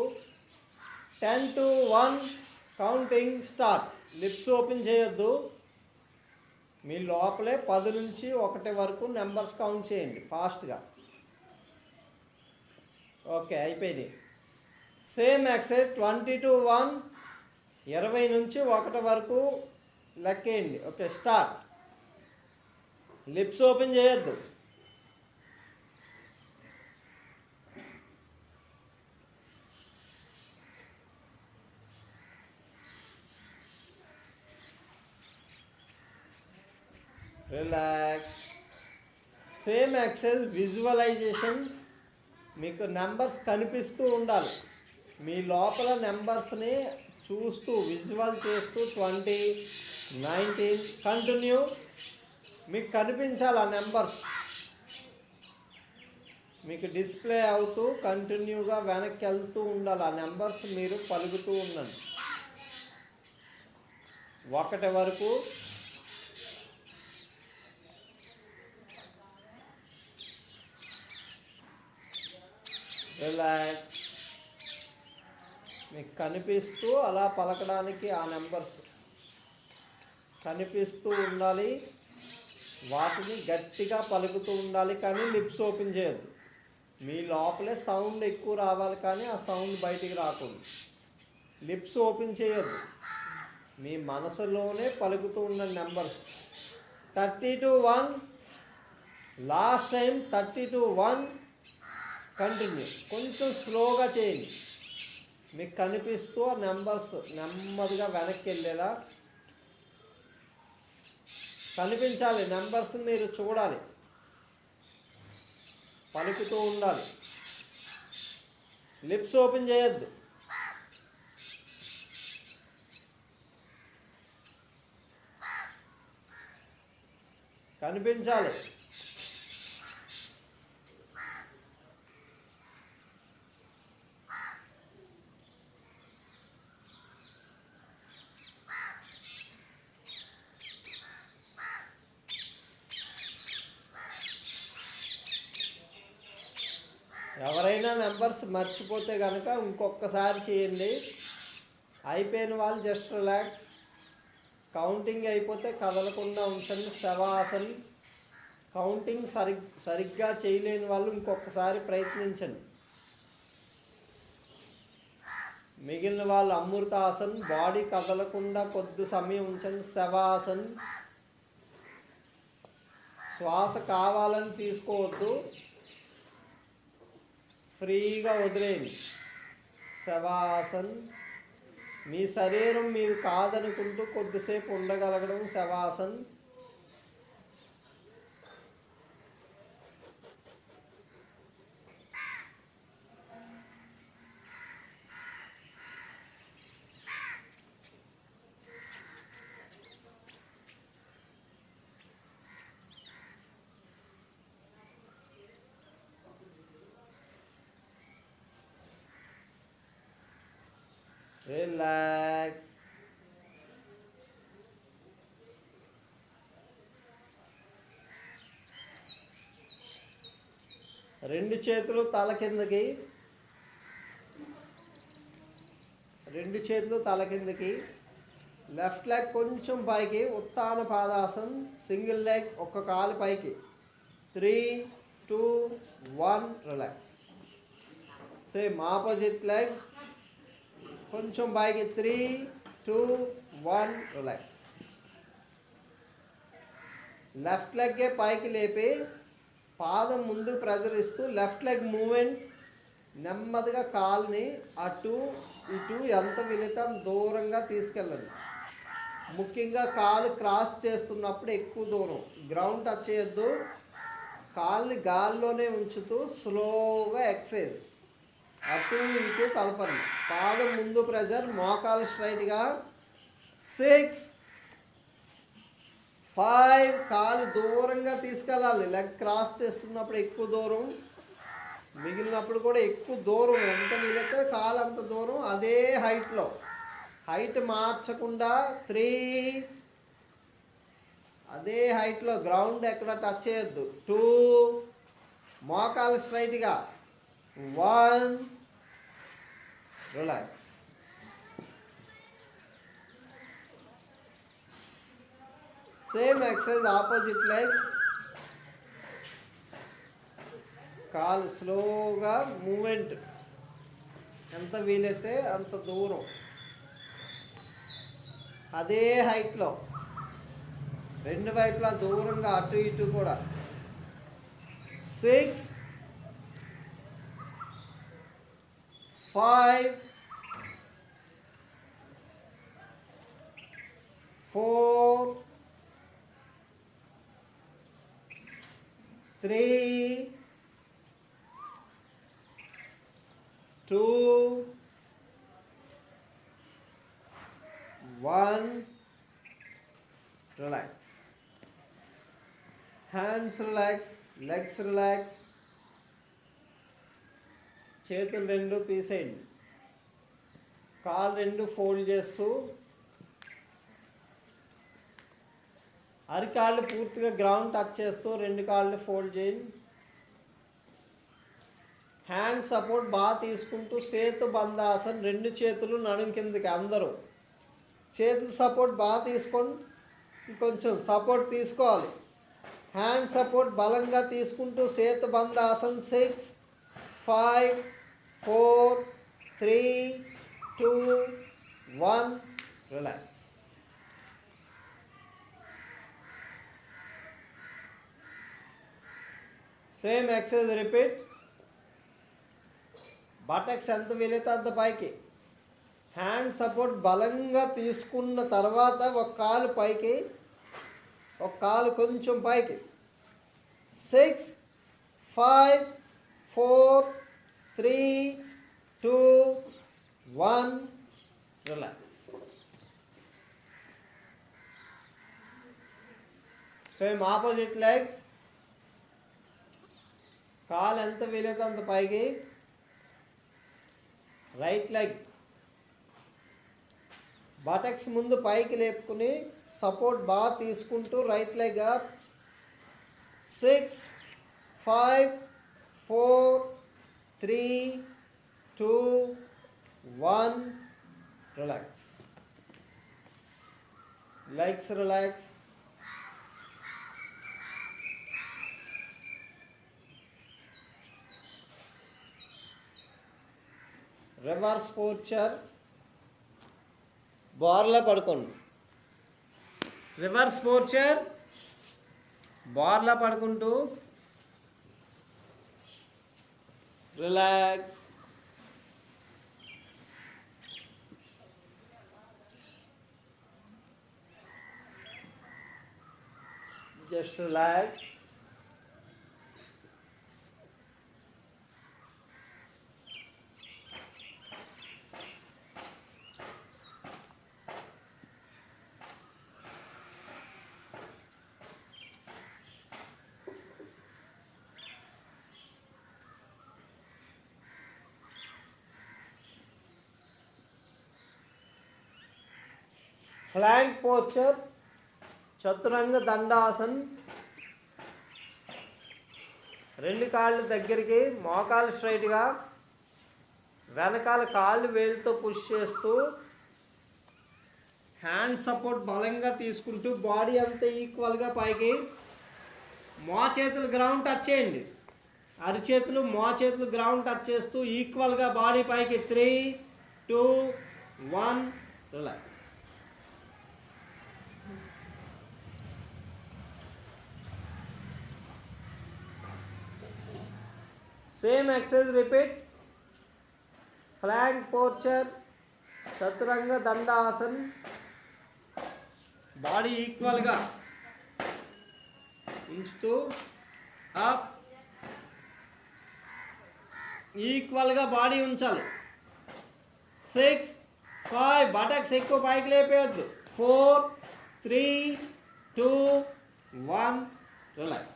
10 to 1 counting start. Lips open చేయొద్దు. మీ లోపలే 10 నుంచి 1 వరకు నెంబర్స్ కౌంట్ చేయండి ఫాస్ట్గా. ఓకే, అయిపోయింది. సేమ్ ఎక్సైజ్ 20 to 1, 20 నుంచి 1 వరకు లెక్కేయండి. Okay, start. లిప్స్ ఓపెన్ చేయొద్దు. రిలాక్స్. Same exercise visualisation. మీకు నెంబర్స్ కనిపిస్తూ ఉండాలి. మీ లోపల నెంబర్స్ని చూస్తూ విజువల్ చేస్తూ 20, 19 కంటిన్యూ. మీకు కనిపించాలి ఆ నెంబర్స్. మీకు డిస్ప్లే అవుతూ కంటిన్యూగా వెనక్కి వెళ్తూ ఉండాలి. ఆ నెంబర్స్ మీరు పలుకుతూ ఉండండి 1 వరకు. రిలాక్స్. మీకు కనిపిస్తూ అలా పలకడానికి ఆ నెంబర్స్ కనిపిస్తూ ఉండాలి. వాటిని గట్టిగా పలుకుతూ ఉండాలి, కానీ లిప్స్ ఓపెన్ చేయొద్దు. మీ లోపలే సౌండ్ ఎక్కువ రావాలి, కానీ ఆ సౌండ్ బయటికి రాకూడదు. లిప్స్ ఓపెన్ చేయొద్దు, మీ మనసులోనే పలుకుతూ ఉన్న numbers. 30 to 1, last time 30 to 1. Continue, కొంచెం స్లోగా చేయండి. మీకు కనిపిస్తూ ఆ నెంబర్స్ నెమ్మదిగా వెనక్కి వెళ్ళేలా కనిపించాలి. నెంబర్స్ మీరు చూడాలి, పలుకుతూ ఉండాలి. లిప్స్ ఓపెన్ చేయొద్దు. కనిపించాలి. ఎవరైనా నెంబర్స్ మర్చిపోతే కనుక ఇంకొకసారి చేయండి. అయిపోయిన వాళ్ళు జస్ట్ రిలాక్స్. కౌంటింగ్ అయిపోతే కదలకుండా ఉంచండి. శవాసన్. కౌంటింగ్ సరిగ్గా చేయలేని వాళ్ళు ఇంకొకసారి ప్రయత్నించండి. మిగిలిన వాళ్ళు అమృతాసన్. బాడీ కదలకుండా కొద్ది సమయం ఉంచండి. శవాసన్. శ్వాస కావాలని తీసుకోవద్దు, ఫ్రీగా వదిలేయండి. శవాసన్. మీ శరీరం మీరు కాదనుకుంటూ కొద్దిసేపు ఉండగలగడం శవాసన్. రిలాక్స్. రెండు చేతులు తల కిందకి, రెండు చేతులు తల కిందకి. లెఫ్ట్ లెగ్ కొంచెం పైకి, ఉత్తాన పాదాసన్. సింగిల్ లెగ్ ఒక కాలు పైకి. 3, 2, 1 రిలాక్స్. సేమ్ ఆపోజిట్ లెగ్ కొంచెం పైకి. 3, 2, 1 రిలాక్స్. లెఫ్ట్ లెగ్గే పైకి లేపి పాదం ముందు ప్రెజర్ ఇస్తూ లెఫ్ట్ లెగ్ మూమెంట్. నెమ్మదిగా కాల్ని అటు ఇటు ఎంత వీలైతే దూరంగా తీసుకెళ్ళండి. ముఖ్యంగా కాలు క్రాస్ చేస్తున్నప్పుడు ఎక్కువ దూరం గ్రౌండ్ టచ్ చేయొద్దు. కాల్ని గాల్లోనే ఉంచుతూ స్లోగా ఎక్సైజ్ అటు ఇటు కలపండి. పాదం ముందు ప్రెజర్, మోకాలు స్ట్రైట్గా. 6, 5. కాలు దూరంగా తీసుకెళ్ళాలి. లెగ్ క్రాస్ చేస్తున్నప్పుడు ఎక్కువ దూరం, మిగిలినప్పుడు కూడా ఎక్కువ దూరం. ఎంత వీలైతే కాలు అంత దూరం, అదే హైట్లో. హైట్ మార్చకుండా 3, అదే హైట్లో. గ్రౌండ్ ఎక్కడ టచ్ చేయొద్దు. 2, మోకాలు స్ట్రైట్గా. 1 relax. Same exercise opposite leg. కాలు స్లోగా మూమెంట్, ఎంత వీలైతే అంత దూరం, అదే హైట్లో. రెండు వైపులా దూరంగా అటు ఇటు కూడా. 6, 5, 4, 3, 2, 1 relax. Hands relax, legs relax. చేతులు రెండు తీసేయండి. కాళ్ళు రెండు ఫోల్డ్ చేస్తూ అరికాళ్ళు పూర్తిగా గ్రౌండ్ టచ్ చేస్తూ రెండు కాళ్ళు ఫోల్డ్ చేయండి. హ్యాండ్ సపోర్ట్ బాగా తీసుకుంటూ సేతు బంధాసన్. రెండు చేతులు నడుం కిందకి. అందరూ చేతులు సపోర్ట్ బాగా తీసుకోండి. కొంచెం సపోర్ట్ తీసుకోవాలి. హ్యాండ్ సపోర్ట్ బలంగా తీసుకుంటూ Setu బంధాసన్. 6, 5, 4, 3, 2, 1. Relax. Same exercise repeat. Buttocks ఎంత వీలైతే అంత పైకి. హ్యాండ్ సపోర్ట్ బలంగా తీసుకున్న తర్వాత ఒక కాలు పైకి, ఒక కాలు కొంచెం పైకి. 6, 5, 4, 3, 2, 1. రిలాక్స్. Same opposite leg. కాలు ఎంత వీలైతే అంత పైకి. రైట్ లెగ్ బటక్స్ ముందు పైకి లేపుకుని సపోర్ట్ బాగా తీసుకుంటూ right leg up. 6, 5, 4, 3, 2, 1. Relax. Legs relax. Reverse posture. బార్లా పడుకోండి. Reverse posture. బార్లా పడుకుంటూ relax. Just relax. Plank posture. Chaturanga Dandasana. రెండు కాళ్ళు దగ్గరికి, మోకాలు స్ట్రైట్గా, వెనకాల కాళ్ళు వేలుతో పుష్ చేస్తూ హ్యాండ్ సపోర్ట్ బలంగా తీసుకుంటూ బాడీ అంతా ఈక్వల్గా పైకి. మో చేతులు గ్రౌండ్ టచ్ చేయండి. అరిచేతులు మో చేతులు గ్రౌండ్ టచ్ చేస్తూ ఈక్వల్గా బాడీ పైకి. 3, 2, 1. Relax. Same exercise repeat. Plank posture, Chaturanga Dandasana. Body ఈక్వల్గా ఉంచుతూ అప్. ఈక్వల్గా బాడీ ఉంచాలి. 6, 5. బటక్స్ ఎక్కువ పైకి లేపేయద్దు. 4, 3, 2, 1. Relax.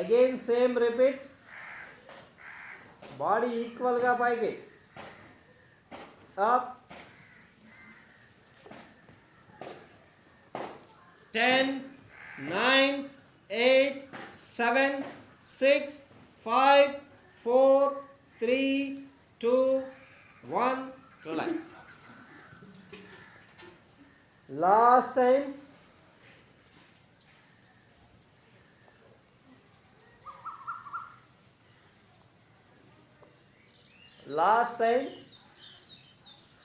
Again same repeat. Body ఈక్వల్గా పైకి. Up. 10, 9, 8, 7, 6, 5, 4, 3, 2, 1. Relax. Last time. Last time.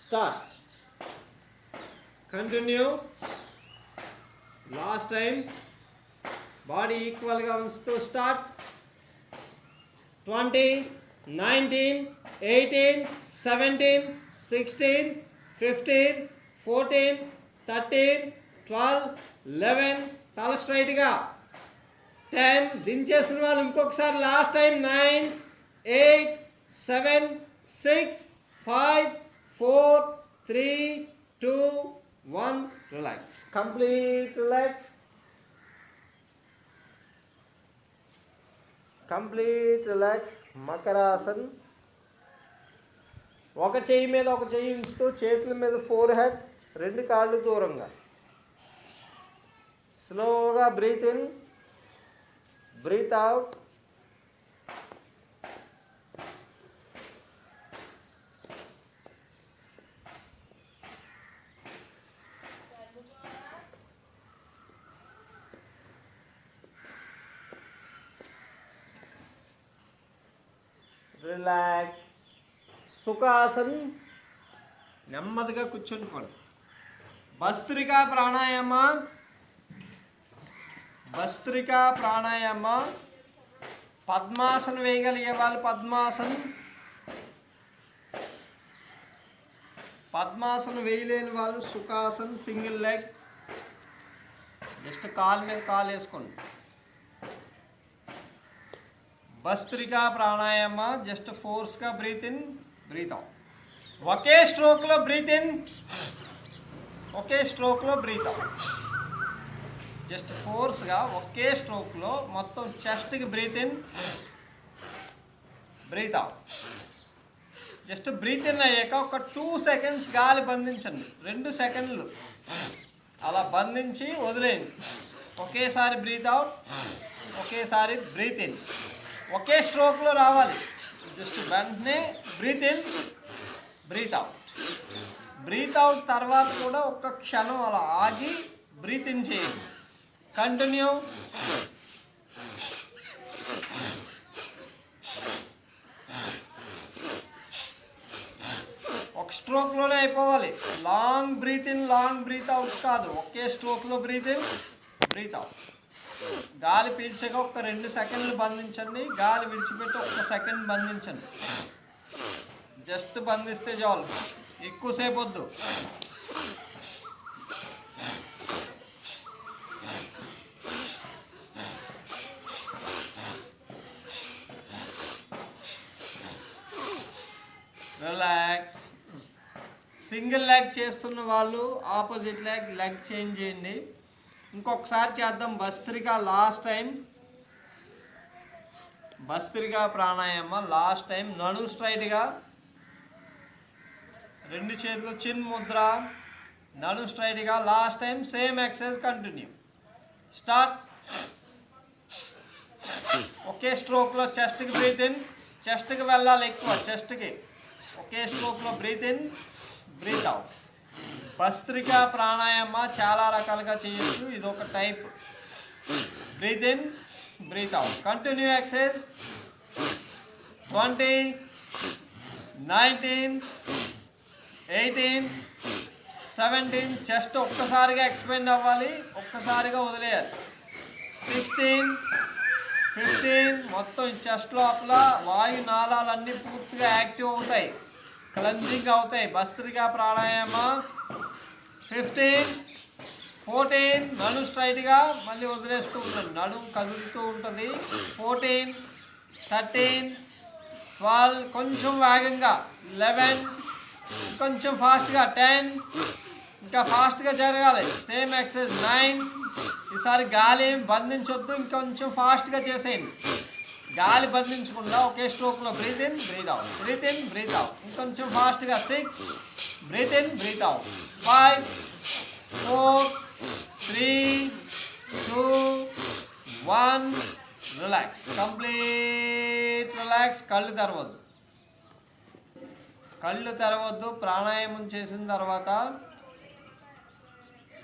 Start. Continue. Last time. Body equal గా ఉంచుతూ start. 20, 19, 18, 17, 16, 15, 14, 13, 12, 11. తల స్ట్రైట్ గా. 10. దించేసిన వాళ్ళు ఇంకొకసారి last time. 9, 8, 7, 6, 5, 4, 3, 2, 1. Relax. Complete relax. Complete relax. Makarasan. ఒక చెయ్యి మీద ఒక చెయ్యి ఉంచుతూ చేతుల మీద ఫోర్ హెడ్, రెండు కాళ్ళు దూరంగా. స్లోగా breath in, breath out. Relax. Sukhasana, నెమ్మదిగా కూర్చుండిపోండి. భస్త్రికా ప్రాణాయామ, భస్త్రికా ప్రాణాయామ. పద్మాసనం వేయగలిగే వాళ్ళు పద్మాసన్, పద్మాసనం వేయలేని వాళ్ళు సుఖాసన్, సింగిల్ లెగ్. జస్ట్ కాలు మీద కాలు వేసుకోండి. భస్త్రికా ప్రాణాయామ, జస్ట్ ఫోర్స్గా బ్రీత్ ఇన్, బ్రీత్ అవుట్. ఒకే స్ట్రోక్లో బ్రీత్ ఇన్, ఒకే స్ట్రోక్లో బ్రీత్ అవుట్. జస్ట్ ఫోర్స్గా ఒకే స్ట్రోక్లో మొత్తం చెస్ట్కి breath in, breath out. Just breath in అయ్యాక ఒక 2 సెకండ్స్ గాలి బంధించండి, 2 సెకండ్లు అలా బంధించి వదిలేయండి. ఒకేసారి బ్రీత్ అవుట్, ఒకేసారి బ్రీత్ ఇన్. ఒకే స్ట్రోక్లో రావాలి. జస్ట్ వెంటనే breath in, breath out. Breath out తర్వాత కూడా ఒక్క క్షణం అలా ఆగి బ్రీత్ ఇన్ చేయండి. కంటిన్యూ. ఒక స్ట్రోక్లోనే అయిపోవాలి. Long breath in, long breath out కాదు. ఒకే స్ట్రోక్లో బ్రీత్ ఇన్, బ్రీత్ అవుట్. గాలి పీల్చగా ఒక 2 సెకండ్లు బంధించండి. గాలి విడిచిపెట్టి 1 సెకండ్ బంధించండి. జస్ట్ బంధిస్తే చాలు, ఎక్కువసేపు వద్దు. రిలాక్స్. సింగిల్ లెగ్ చేస్తున్న వాళ్ళు ఆపోజిట్ లెగ్ చేంజ్ చేయండి. ఇంకొకసారి చేద్దాం. Bhastrika last time, Bhastrika pranayama last time. నడు స్ట్రైట్గా, 2 చేతులు చిన్ ముద్ర, నడు స్ట్రైట్గా. Last time same exercise continue. Start. ఒకే స్ట్రోక్లో చెస్ట్కి బ్రీత్ ఇన్, చెస్ట్కి వెళ్ళాలి ఎక్కువ, చెస్ట్కి. ఒకే స్ట్రోక్లో breath in, breath out. Bhastrika pranayama చాలా రకాలుగా చేయొచ్చు, ఇది ఒక type. Breath in, breath out. Continue exercise. 20, 19, 18, 17. Chest ఒక్కసారిగా ఎక్స్పెండ్ అవ్వాలి, ఒక్కసారిగా వదిలేయాలి. 16, 15. మొత్తం చెస్ట్ లోపల వాయు నాళాలన్నీ పూర్తిగా యాక్టివ్ అవుతాయి, క్లెన్జింగ్ అవుతాయి. భస్త్రికా ప్రాణాయామ. 15, 14. నడు స్ట్రైట్గా, మళ్ళీ వదిలేస్తూ ఉంటుంది, నడుము కదులుతూ ఉంటుంది. 14, 13, 12. కొంచెం వేగంగా. 11. కొంచెం ఫాస్ట్గా. 10. ఇంకా ఫాస్ట్గా జరగాలి. Same exercise. 9. ఈసారి గాలి బంధించొద్దు, ఇంకొంచెం ఫాస్ట్గా చేసేయండి. గాలి బంధించకుండా ఒకే స్ట్రోక్లో breath in, breath out, breath in, breath out. ఇంకొంచెం ఫాస్ట్గా. 6. Breath in, breath out. 5, 4, 3, 2, 1. Relax. Complete relax. కళ్ళు తెరవద్దు, కళ్ళు తెరవద్దు. ప్రాణాయామం చేసిన తర్వాత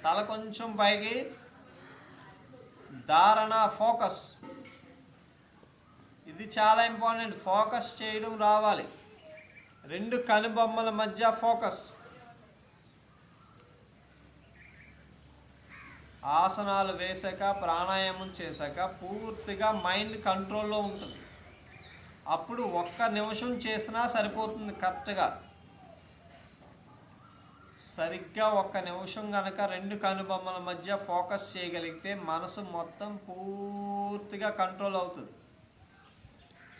తల కొంచెం పైకి. ధారణ, ఫోకస్. ఇది చాలా ఇంపార్టెంట్. ఫోకస్ చేయడం రావాలి. 2 కనుబొమ్మల మధ్య ఫోకస్. ఆసనాలు వేసాక, ప్రాణాయామం చేశాక పూర్తిగా మైండ్ కంట్రోల్లో ఉంటుంది. అప్పుడు 1 నిమిషం చేసినా సరిపోతుంది. కరెక్ట్గా సరిగ్గా 1 నిమిషం కనుక 2 కనుబొమ్మల మధ్య ఫోకస్ చేయగలిగితే మనసు మొత్తం పూర్తిగా కంట్రోల్ అవుతుంది.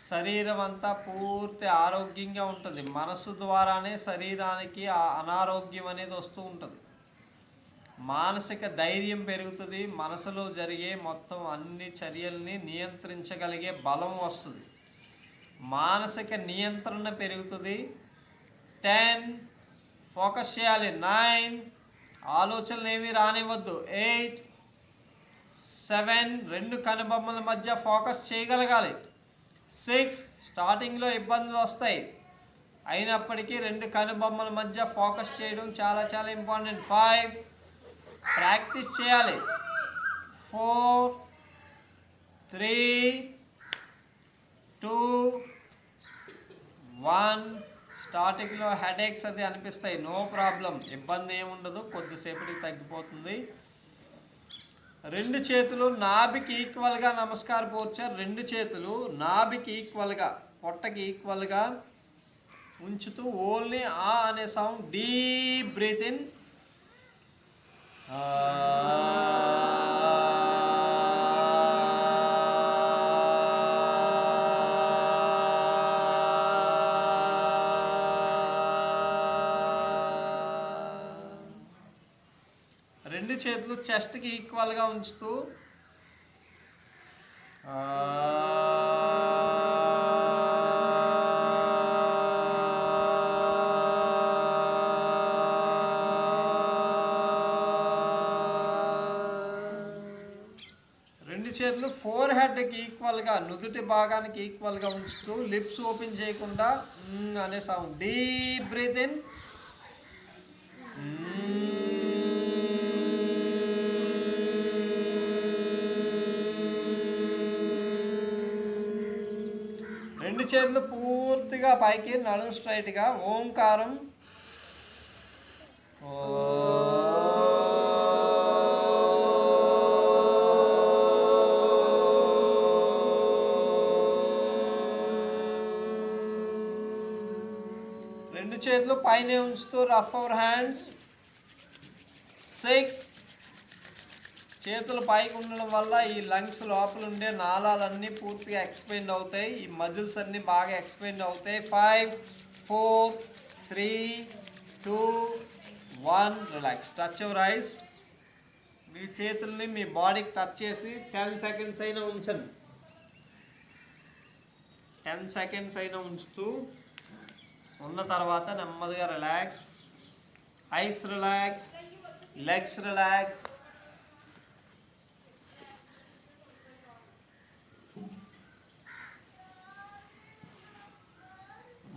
శరీరం అంతా పూర్తి ఆరోగ్యంగా ఉంటుంది. మనసు ద్వారానే శరీరానికి అనారోగ్యం అనేది వస్తూ ఉంటుంది. మానసిక ధైర్యం పెరుగుతుంది. మనసులో జరిగే మొత్తం అన్ని చర్యల్ని నియంత్రించగలిగే బలం వస్తుంది. మానసిక నియంత్రణ పెరుగుతుంది. 10. ఫోకస్ చేయాలి. 9. ఆలోచనలు ఏమీ రానివ్వద్దు. 8, 7. 2 కనుబొమ్మల మధ్య ఫోకస్ చేయగలగాలి. 6. స్టార్టింగ్లో ఇబ్బందులు వస్తాయి, అయినప్పటికీ 2 కనుబొమ్మల మధ్య ఫోకస్ చేయడం చాలా చాలా ఇంపార్టెంట్. 5. ప్రాక్టీస్ చేయాలి. 4, 3, 2, 1. స్టార్టింగ్లో హెడేక్స్ అది అనిపిస్తాయి, నో ప్రాబ్లం, ఇబ్బంది ఏముండదు, కొద్దిసేపటికి తగ్గిపోతుంది. 2 చేతులు నాభికి ఈక్వల్గా నమస్కార పోస్చర్. 2 చేతులు నాభికి ఈక్వల్గా, పొట్టకి ఈక్వల్గా ఉంచుతూ ఓన్లీ ఆ అనే సౌండ్, డీప్ బ్రీత్ ఇన్, రెండు చేతులు చెస్ట్కి ఈక్వల్గా ఉంచుతూ రెండు చేతులు ఫోర్ హెడ్కి ఈక్వల్గా, నుదుటి భాగానికి ఈక్వల్గా ఉంచుతూ లిప్స్ ఓపెన్ చేయకుండా అనే సౌండ్, డీప్ బ్రీత్ ఇన్, రెండు చేతులు పూర్తిగా పైకి, నడుము స్ట్రైట్గా, ఓంకారం రెండు చేతులు పైన ఉంచుతూ రఫ్ అవర్ హ్యాండ్స్. 6. చేతులు పైకి ఉండడం వల్ల ఈ లంగ్స్ లోపల ఉండే నాళాలన్నీ పూర్తిగా ఎక్స్పెండ్ అవుతాయి, ఈ మజిల్స్ అన్నీ బాగా ఎక్స్పెండ్ అవుతాయి. 5, 4, 3, 2, 1. రిలాక్స్. Touch your eyes. మీ చేతుల్ని మీ బాడీకి టచ్ చేసి 10 సెకండ్స్ అయినా ఉంచండి. 10 సెకండ్స్ అయినా ఉంచుతూ ఉన్న తర్వాత నెమ్మదిగా relax. Ice relax, legs relax.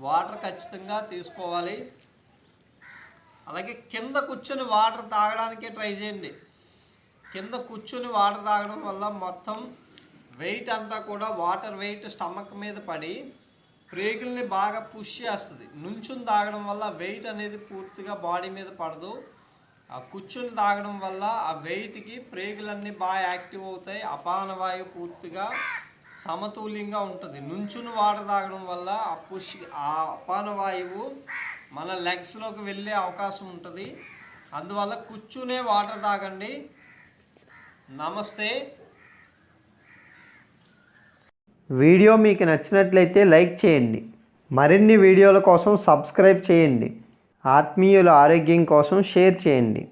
Water ఖచ్చితంగా తీసుకోవాలి. అలాగే కింద కూర్చొని వాటర్ తాగడానికే ట్రై చేయండి. కింద కూర్చొని వాటర్ తాగడం వల్ల మొత్తం వెయిట్ అంతా కూడా వాటర్ వెయిట్ స్టమక్ మీద పడి ప్రేగుల్ని బాగా పుష్ చేస్తుంది. నుంచుని తాగడం వల్ల వెయిట్ అనేది పూర్తిగా బాడీ మీద పడదు. ఆ కూర్చుని తాగడం వల్ల ఆ వెయిట్కి ప్రేగులన్నీ బాగా యాక్టివ్ అవుతాయి, అపాన వాయువు పూర్తిగా సమతుల్యంగా ఉంటుంది. నుంచుని వాటర్ తాగడం వల్ల ఆ అపాన వాయువు మన లెగ్స్లోకి వెళ్ళే అవకాశం ఉంటుంది. అందువల్ల కూర్చునే వాటర్ తాగండి. నమస్తే. వీడియో మీకు నచ్చినట్లయితే లైక్ చేయండి. మరిన్ని వీడియోల కోసం సబ్స్క్రైబ్ చేయండి. ఆత్మీయుల ఆరోగ్యం కోసం షేర్ చేయండి.